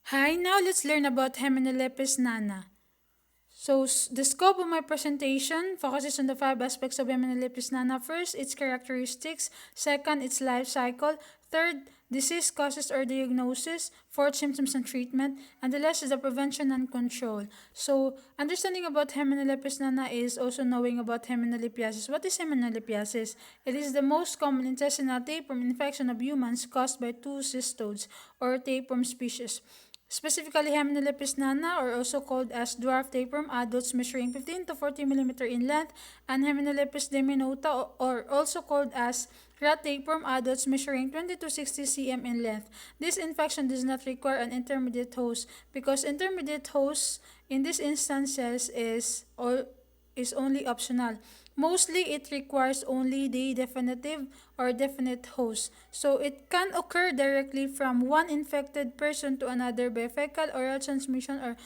Hi, now let's learn about Hymenolepis nana. The scope of my presentation focuses on the five aspects of Hymenolepis nana. First, its characteristics. Second, its life cycle. Third, disease causes or diagnosis. Fourth, symptoms and treatment. And the last is the prevention and control. So, understanding about Hymenolepis nana is also knowing about Hymenolepiasis. What is Hymenolepiasis? It is the most common intestinal tapeworm infection of humans caused by two cystodes or tapeworm species. Specifically, Hymenolepis nana, or also called as dwarf tapeworm, adults measuring 15 to 40 mm in length, and Hymenolepis diminuta, or also called as rat tapeworm, adults measuring 20 to 60 cm in length. This infection does not require an intermediate host because intermediate host in these instances is only optional. Mostly, it requires only the definitive or definite host. So, it can occur directly from one infected person to another by fecal oral transmission, or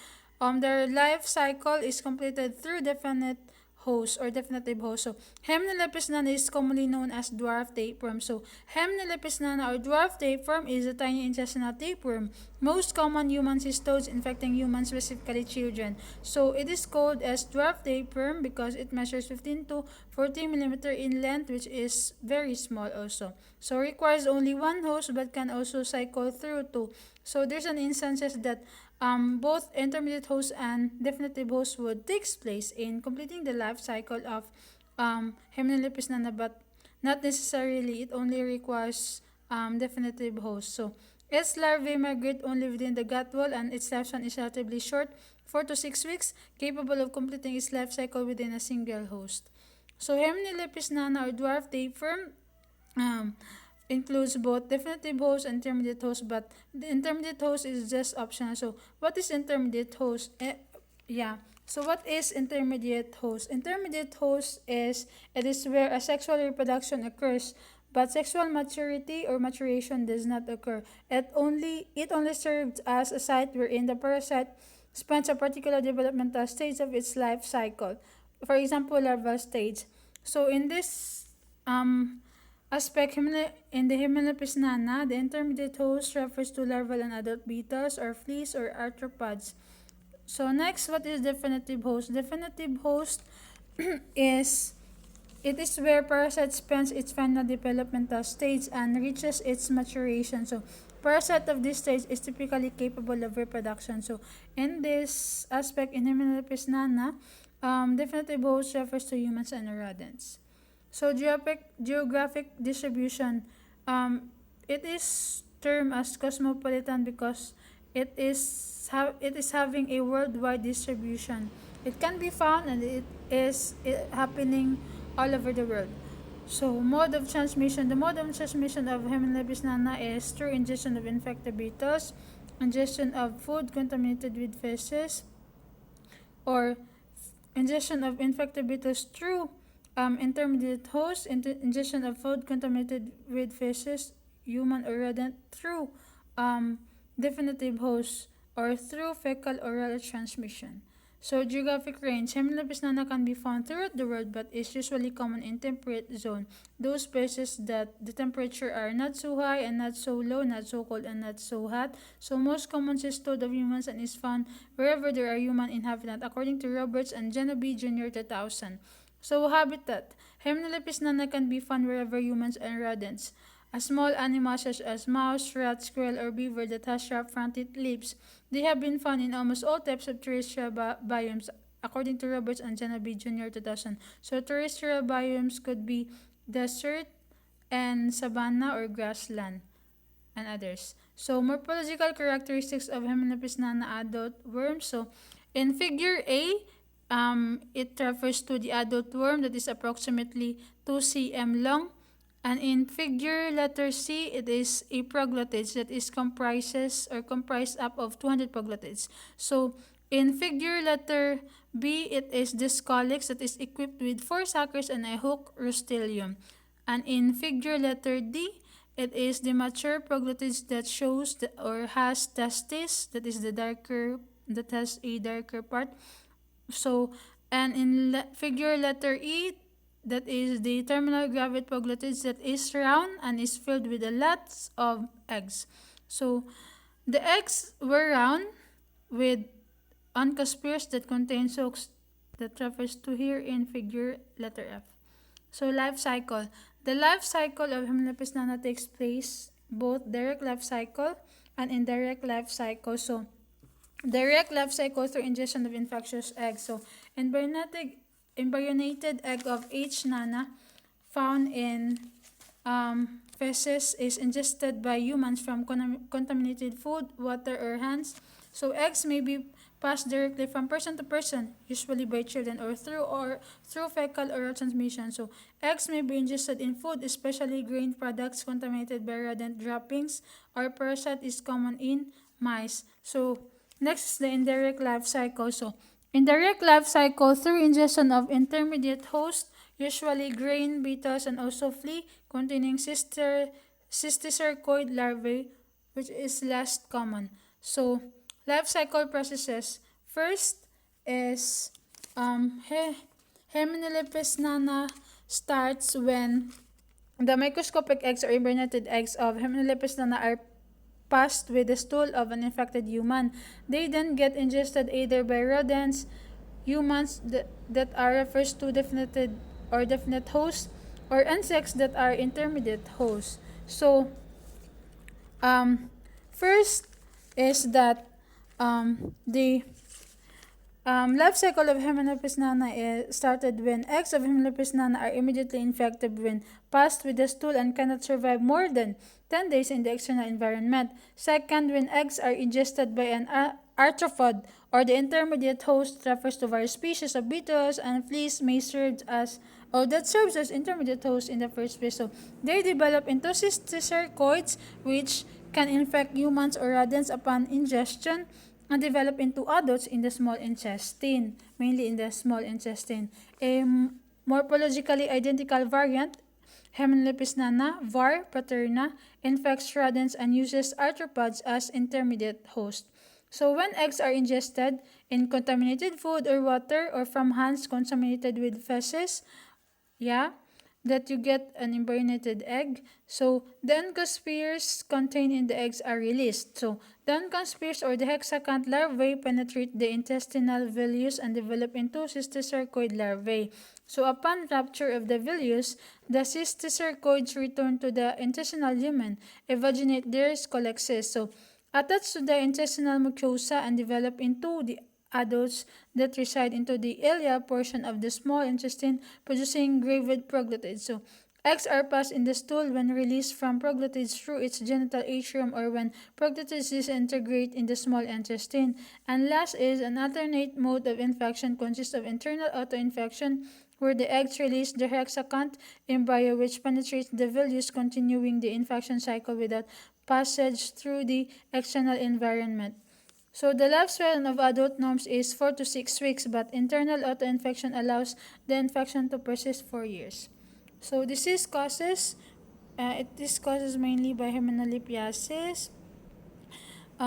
their life cycle is completed through definite host or definitive host. So, Hymenolepis nana is commonly known as dwarf tapeworm. So, Hymenolepis nana or dwarf tapeworm is a tiny intestinal tapeworm. Most common human cystodes infecting humans, specifically children. So, it is called as dwarf tapeworm because it measures 15 to 40 millimeter in length, which is very small also. So, requires only one host but can also cycle through two. So, there's an instances that both intermediate host and definitive host would takes place in completing the life cycle of Hymenolepis nana, but not necessarily. It only requires definitive host. So its larvae migrate only within the gut wall, and its lifespan is relatively short, 4 to 6 weeks, capable of completing its life cycle within a single host. So Hymenolepis nana or dwarf tapeworm um, includes both definitive host and intermediate host, but the intermediate host is just optional. So what is intermediate host? Yeah. So what is intermediate host? Intermediate host is it is where a sexual reproduction occurs, but sexual maturity or maturation does not occur. It only serves as a site wherein the parasite spends a particular developmental stage of its life cycle. For example, larval stage. So in this aspect, in the Hymenolepis nana, the intermediate host refers to larval and adult beetles or fleas or arthropods. So next, what is definitive host? Definitive host is it is where parasite spends its final developmental stage and reaches its maturation. So parasite of this stage is typically capable of reproduction. So in this aspect, in Hymenolepis nana, definitive host refers to humans and rodents. So geographic distribution, it is termed as cosmopolitan because it is having a worldwide distribution. It can be found and it happening all over the world. So mode of transmission. The mode of transmission of Hymenolepis nana is through ingestion of infected beetles, ingestion of food contaminated with feces, or ingestion of infected beetles through intermediate host, ingestion of food contaminated with feces, human or rodent, through um, definitive host, or through fecal oral transmission. So geographic range. Hymenolepis nana can be found throughout the world but is usually common in temperate zone. Those places that the temperature are not so high and not so low, not so cold and not so hot. So most common cystode of humans and is found wherever there are human inhabitants, according to Roberts and Genevieve Jr. 2000. So habitat. Hymenolepis nana can be found wherever humans and rodents. A small animal such as mouse, rat, squirrel, or beaver that has sharp front-teeth lips. They have been found in almost all types of terrestrial biomes, according to Roberts and Genevieve Jr. 2000. So terrestrial biomes could be desert and savanna or grassland and others. So morphological characteristics of Hymenolepis nana adult worms. So in figure A, it refers to the adult worm that is approximately 2 cm long. And in figure letter C, it is a proglottids that is comprised up of 200 proglottids. So in figure letter B, it is the scolex that is equipped with 4 suckers and a hook rostilium. And in figure letter D, it is the mature proglottids that shows or has testes, that is that has a darker part. So, and in figure letter E, that is the terminal gravid proglottids that is round and is filled with a lots of eggs. So, The eggs were round with oncospheres that contain yolks that refers to here in figure letter F. So life cycle. The life cycle of Hymenolepis nana takes place both direct life cycle and indirect life cycle. So direct life cycle through ingestion of infectious eggs. So embryonated egg of H. nana found in feces is ingested by humans from contaminated food, water, or hands. So eggs may be passed directly from person to person, usually by children, or through fecal oral transmission. So eggs may be ingested in food, especially grain products contaminated by rodent droppings, or parasite is common in mice. So next is the indirect life cycle. So indirect life cycle through ingestion of intermediate host, usually grain, beetles, and also flea containing cysticercoid larvae, which is less common. So life cycle processes. First is Hymenolepis nana starts when the microscopic eggs or embryonated eggs of Hymenolepis nana are passed with the stool of an infected human. They then get ingested either by rodents, humans that are refers to definite hosts, or insects that are intermediate hosts. So first is that the life cycle of Hymenolepis nana started when eggs of Hymenolepis nana are immediately infected when passed with the stool and cannot survive more than 10 days in the external environment. Second, when eggs are ingested by an arthropod or the intermediate host refers to various species of beetles and fleas may serve as that serves as intermediate host in the first place. So they develop into cysticercoids which can infect humans or rodents upon ingestion and develop into adults in the small intestine, mainly in the small intestine. A morphologically identical variant, Hymenolepis nana, var. paterna, infects rodents and uses arthropods as intermediate host. So when eggs are ingested in contaminated food or water or from hands contaminated with feces, that you get an embryonated egg. So the oncospheres contained in the eggs are released. So the oncospheres or the hexacanth larvae penetrate the intestinal vilus and develop into cysticercoid larvae. So upon rupture of the vilus, the cysticercoids return to the intestinal lumen, evaginate their scolexes. So attach to the intestinal mucosa and develop into the adults that reside into the ilia portion of the small intestine, producing gravid proglottids. So eggs are passed in the stool when released from proglottids through its genital atrium or when proglottids disintegrate in the small intestine. And last is an alternate mode of infection consists of internal autoinfection where the eggs release the hexacanth embryo which penetrates the vilus, continuing the infection cycle without passage through the external environment. So the lifespan of adult norms is 4 to 6 weeks, but internal autoinfection allows the infection to persist for years. So this causes mainly by Hymenolepiasis.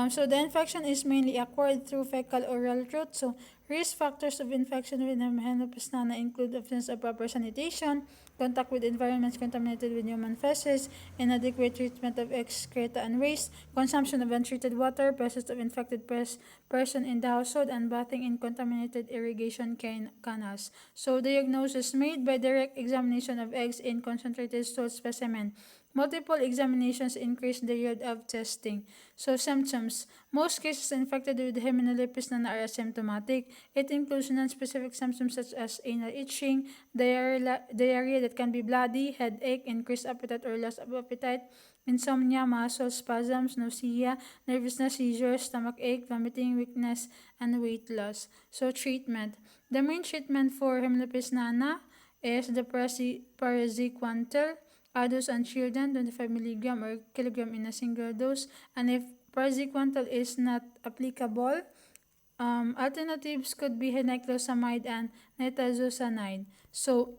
So the infection is mainly acquired through fecal oral route. So risk factors of infection with Hymenolepis nana include absence of proper sanitation, contact with environments contaminated with human feces, inadequate treatment of excreta and waste, consumption of untreated water, presence of infected person in the household, and bathing in contaminated irrigation canals. So diagnosis made by direct examination of eggs in concentrated stool specimen. Multiple examinations increase the yield of testing. So symptoms. Most cases infected with Hymenolepis nana are asymptomatic. It includes non-specific symptoms such as anal itching, diarrhea that can be bloody, headache, increased appetite or loss of appetite, insomnia, muscle spasms, nausea, nervousness, seizures, stomach ache, vomiting, weakness, and weight loss. So treatment. The main treatment for Hymenolepis nana is the paraziquantel, adults and children 25 milligram or kilogram in a single dose. And if paraziquantel is not applicable, alternatives could be niclosamide and nitazosanide. So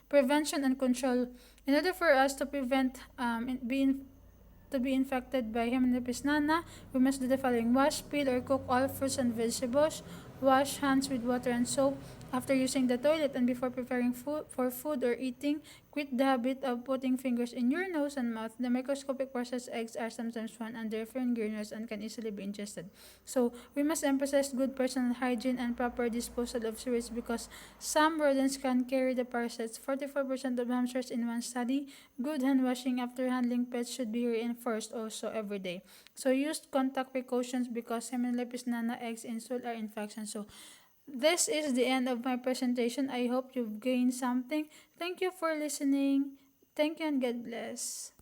prevention and control. In order for us to prevent to be infected by Hymenolepis nana, we must do the following: wash, peel, or cook all fruits and vegetables. Wash hands with water and soap after using the toilet and before preparing food or eating. Quit the habit of putting fingers in your nose and mouth. The microscopic processed eggs are sometimes found under fingers and can easily be ingested. So, we must emphasize good personal hygiene and proper disposal of sewage because some rodents can carry the parasites. 44% of hamsters in one study. Good hand washing after handling pets should be reinforced also every day. So, use contact precautions because Hymenolepis nana eggs in soil are infections. So, this is the end of my presentation. I hope you've gained something. Thank you for listening. Thank you and God bless.